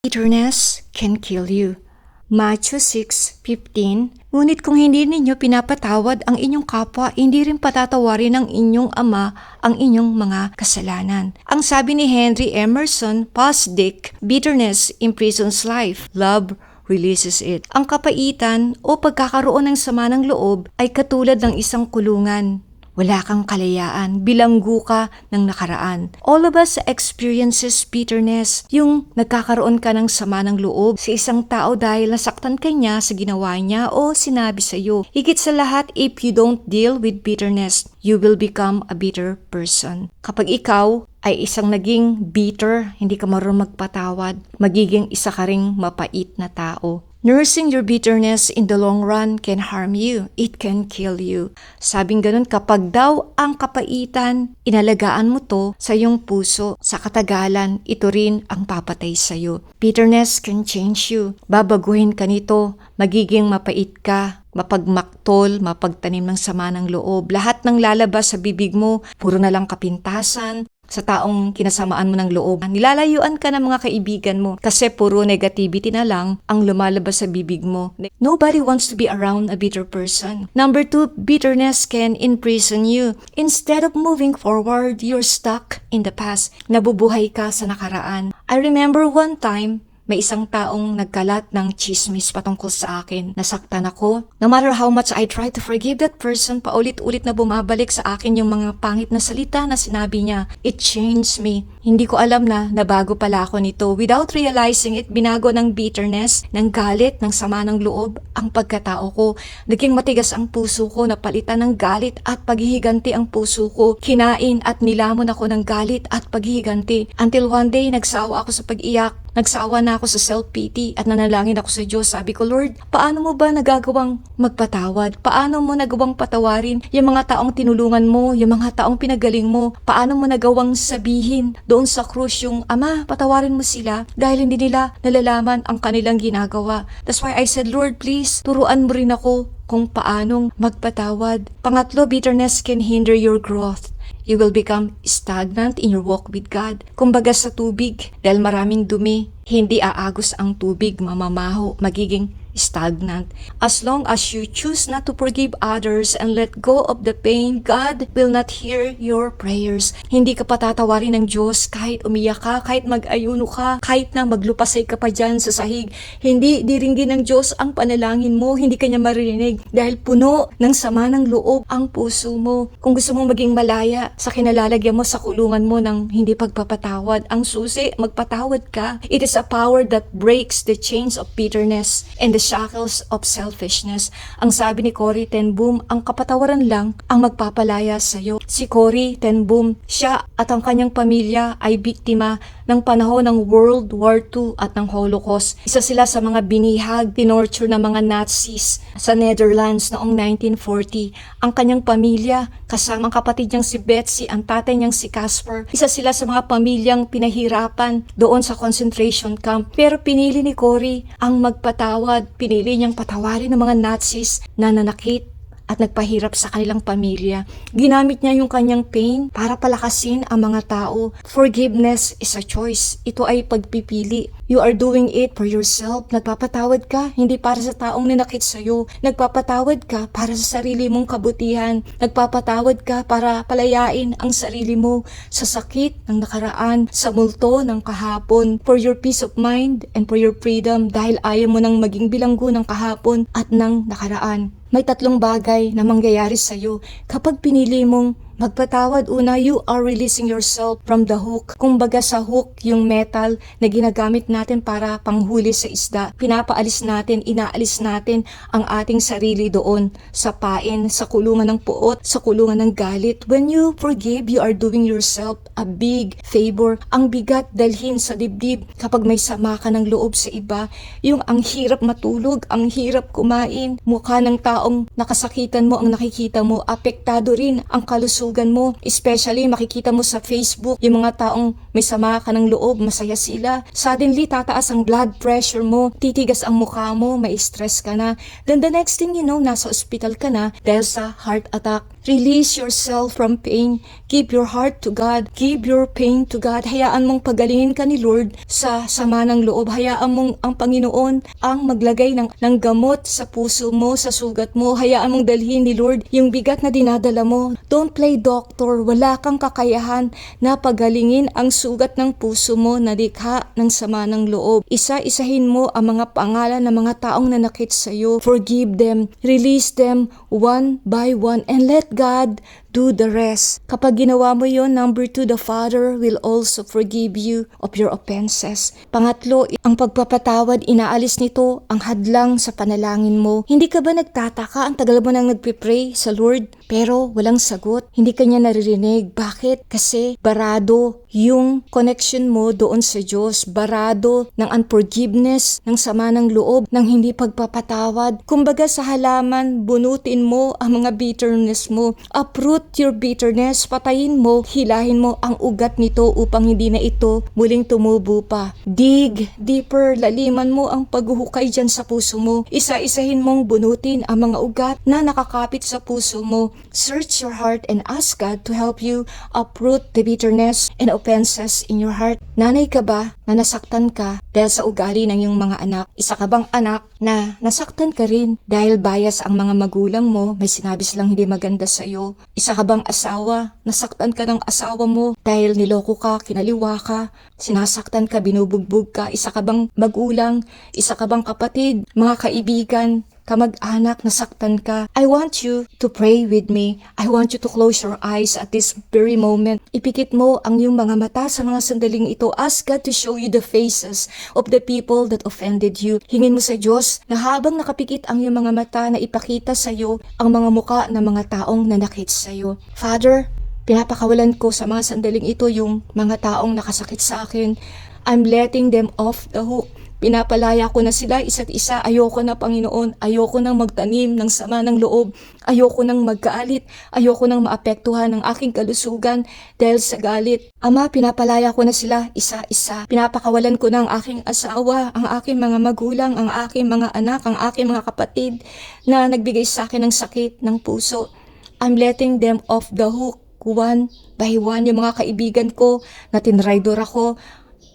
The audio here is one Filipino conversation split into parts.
Bitterness can kill you. Matthew 6:15. Ngunit kung hindi ninyo pinapatawad ang inyong kapwa, hindi rin patatawarin ng inyong ama ang inyong mga kasalanan. Ang sabi ni Henry Emerson, Pasdick, bitterness imprisons life, love releases it. Ang kapaitan o pagkakaroon ng sama ng loob ay katulad ng isang kulungan. Wala kang kalayaan, bilanggo ka ng nakaraan. All of us experiences bitterness, yung nagkakaroon ka ng sama ng loob sa isang tao dahil nasaktan ka niya sa ginawa niya o sinabi sa iyo. Higit sa lahat, if you don't deal with bitterness, you will become a bitter person. Kapag ikaw ay isang naging bitter, hindi ka marunong magpatawad, magiging isa ka ring mapait na tao. Nursing your bitterness in the long run can harm you. It can kill you. Sabing ganun, kapag daw ang kapaitan, inalagaan mo to sa iyong puso, sa katagalan, ito rin ang papatay sa iyo. Bitterness can change you. Babaguhin ka nito, magiging mapait ka, mapagmaktol, mapagtanim ng sama ng loob. Lahat ng lalabas sa bibig mo, puro na lang kapintasan, sa taong kinasamaan mo ng loob. Nilalayuan ka ng mga kaibigan mo kasi puro negativity na lang ang lumalabas sa bibig mo. Nobody wants to be around a bitter person. Number 2, bitterness can imprison you. Instead of moving forward, you're stuck in the past. Nabubuhay ka sa nakaraan. I remember one time, may isang taong nagkalat ng chismis patungkol sa akin. Nasaktan ako. No matter how much I try to forgive that person, paulit-ulit na bumabalik sa akin yung mga pangit na salita na sinabi niya. It changed me. Hindi ko alam na nabago pala ako nito. Without realizing it, binago ng bitterness, ng galit, ng sama ng loob, ang pagkatao ko. Naging matigas ang puso ko, napalitan ng galit at paghihiganti ang puso ko. Kinain at nilamon ako ng galit at paghihiganti. Until one day, nagsawa ako sa pag-iyak. Nagsawa na ako sa self-pity at nanalangin ako sa Diyos. Sabi ko, Lord, paano mo ba nagagawang magpatawad? Paano mo nagawang patawarin yung mga taong tinulungan mo, yung mga taong pinagaling mo? Paano mo nagawang sabihin doon sa krus yung, Ama, patawarin mo sila dahil hindi nila nalalaman ang kanilang ginagawa. That's why I said, Lord, please, turuan mo rin ako kung paanong magpatawad. Pangatlo, bitterness can hinder your growth. You will become stagnant in your walk with God. Kumbaga sa tubig, dahil maraming dumi, hindi aagos ang tubig, mamamaho, magiging stagnant. As long as you choose not to forgive others and let go of the pain, God will not hear your prayers. Hindi ka patatawarin ng Diyos kahit umiyak ka, kahit mag-ayuno ka, kahit na maglupasay ka pa dyan sa sahig. Hindi diringgin ng Diyos ang panalangin mo, hindi kanya marinig dahil puno ng sama ng loob ang puso mo. Kung gusto mong maging malaya sa kinalalagyan mo sa kulungan mo ng hindi pagpapatawad, ang susi, magpatawad ka. It is a power that breaks the chains of bitterness and the shackles of selfishness. Ang sabi ni Corrie ten Boom, ang kapatawaran lang ang magpapalaya sa iyo. Si Corrie ten Boom, siya at ang kanyang pamilya ay biktima ng panahon ng World War II at ng Holocaust. Isa sila sa mga binihag, tinorture ng mga Nazis sa Netherlands noong 1940. Ang kanyang pamilya, kasama ang kapatid niyang si Betsy, ang tatay niyang si Casper, isa sila sa mga pamilyang pinahirapan doon sa concentration camp. Pero pinili ni Corrie ang magpatawad. Pinili niyang patawarin ng mga Nazis na nanakit at nagpahirap sa kanilang pamilya. Ginamit niya yung kanyang pain para palakasin ang mga tao. Forgiveness is a choice. Ito ay pagpipili. You are doing it for yourself. Nagpapatawad ka, hindi para sa taong ninakit sa'yo. Nagpapatawad ka para sa sarili mong kabutihan. Nagpapatawad ka para palayain ang sarili mo sa sakit ng nakaraan, sa multo ng kahapon. For your peace of mind and for your freedom dahil ayaw mo nang maging bilanggo ng kahapon at ng nakaraan. May 3 bagay na mangyayari sa iyo kapag pinili mong magpatawad. Una, you are releasing yourself from the hook. Kumbaga sa hook, yung metal na ginagamit natin para panghuli sa isda. Pinapaalis natin, inaalis natin ang ating sarili doon sa pain, sa kulungan ng puot, sa kulungan ng galit. When you forgive, you are doing yourself a big favor. Ang bigat dalhin sa dibdib kapag may sama ka ng loob sa iba. Yung ang hirap matulog, ang hirap kumain, mukha ng taong nakasakitan mo ang nakikita mo, apektado rin ang kalusugan mo, especially makikita mo sa Facebook yung mga taong may sama ka ng loob, masaya sila, suddenly tataas ang blood pressure mo, titigas ang mukha mo, may stress ka na, then the next thing you know, nasa ospital ka na dahil sa heart attack. Release yourself from pain. Give your heart to God. Give your pain to God. Hayaan mong pagalingin ka ni Lord sa sama ng loob. Hayaan mong ang Panginoon ang maglagay ng gamot sa puso mo, sa sugat mo. Hayaan mong dalhin ni Lord yung bigat na dinadala mo. Don't play doctor. Wala kang kakayahan na pagalingin ang sugat ng puso mo na likha ng sama ng loob. Isa-isahin mo ang mga pangalan ng mga taong nanakit sa iyo. Forgive them. Release them one by one and let God do the rest. Kapag ginawa mo yon, number 2, the Father will also forgive you of your offenses. Pangatlo, ang pagpapatawad, inaalis nito ang hadlang sa panalangin mo. Hindi ka ba nagtataka ang tagal mo nang nagpipray sa Lord pero walang sagot? Hindi ka niya naririnig. Bakit? Kasi barado yung connection mo doon sa Diyos. Barado ng unforgiveness, ng sama ng loob, ng hindi pagpapatawad. Kumbaga sa halaman, bunutin mo ang mga bitterness mo. Uproot your bitterness, patayin mo, hilahin mo ang ugat nito upang hindi na ito muling tumubo pa. Dig deeper, laliman mo ang paghuhukay dyan sa puso mo. Isa-isahin mong bunutin ang mga ugat na nakakapit sa puso mo. Search your heart and ask God to help you uproot the bitterness and offenses in your heart. Nanay ka ba na nasaktan ka dahil sa ugali ng iyong mga anak? Isa ka bang anak na nasaktan ka rin dahil bias ang mga magulang mo, may sinabi silang hindi maganda sa iyo? Isa ka bang asawa, nasaktan ka ng asawa mo dahil niloko ka, kinaliwa ka, sinasaktan ka, binubugbog ka? Isa ka bang magulang, isa ka bang kapatid, mga kaibigan, kamag-anak, nasaktan ka? I want you to pray with me. I want you to close your eyes at this very moment. Ipikit mo ang iyong mga mata sa mga sandaling ito. Ask God to show you the faces of the people that offended you. Hingin mo sa Diyos na habang nakapikit ang iyong mga mata na ipakita sa iyo ang mga muka ng mga taong nanakit sa iyo. Father, pinapakawalan ko sa mga sandaling ito yung mga taong nakasakit sa akin. I'm letting them off the hook. Pinapalaya ko na sila isa't isa. Ayoko na, Panginoon. Ayoko nang magtanim ng sama ng loob. Ayoko nang magkaalit. Ayoko nang maapektuhan ang aking kalusugan dahil sa galit. Ama, pinapalaya ko na sila isa-isa. Pinapakawalan ko na ang aking asawa, ang aking mga magulang, ang aking mga anak, ang aking mga kapatid na nagbigay sa akin ng sakit ng puso. I'm letting them off the hook one by one. Yung mga kaibigan ko na tinraidor ako,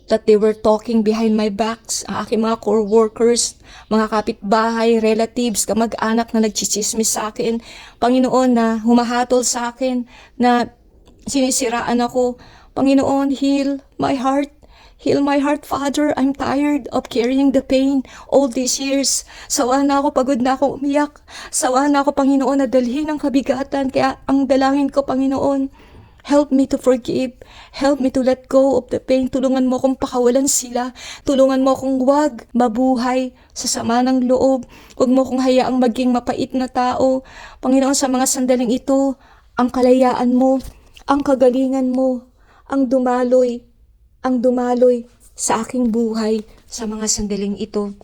that they were talking behind my backs, ang aking mga co-workers, mga kapitbahay, relatives, kamag-anak na nagchichismis sa akin, Panginoon, na humahatol sa akin, na sinisiraan ako. Panginoon, heal my heart. Heal my heart, Father. I'm tired of carrying the pain all these years. Sawa na ako, pagod na ako umiyak. Sawa na ako, Panginoon, na dalhin ang kabigatan. Kaya ang dalangin ko, Panginoon, help me to forgive. Help me to let go of the pain. Tulungan mo akong pakawalan sila. Tulungan mo akong wag mabuhay sa sama ng loob. Huwag mo akong hayaang maging mapait na tao. Panginoon, sa mga sandaling ito, ang kalayaan mo, ang kagalingan mo, ang dumaloy sa aking buhay sa mga sandaling ito.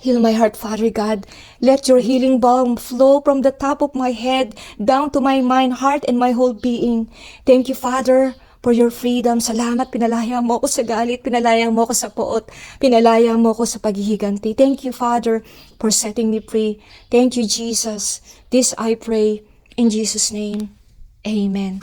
Heal my heart, Father God. Let your healing balm flow from the top of my head down to my mind, heart, and my whole being. Thank you, Father, for your freedom. Salamat, pinalaya mo ako sa galit, pinalaya mo ako sa poot, pinalaya mo ako sa paghihiganti. Thank you, Father, for setting me free. Thank you, Jesus. This I pray in Jesus' name. Amen.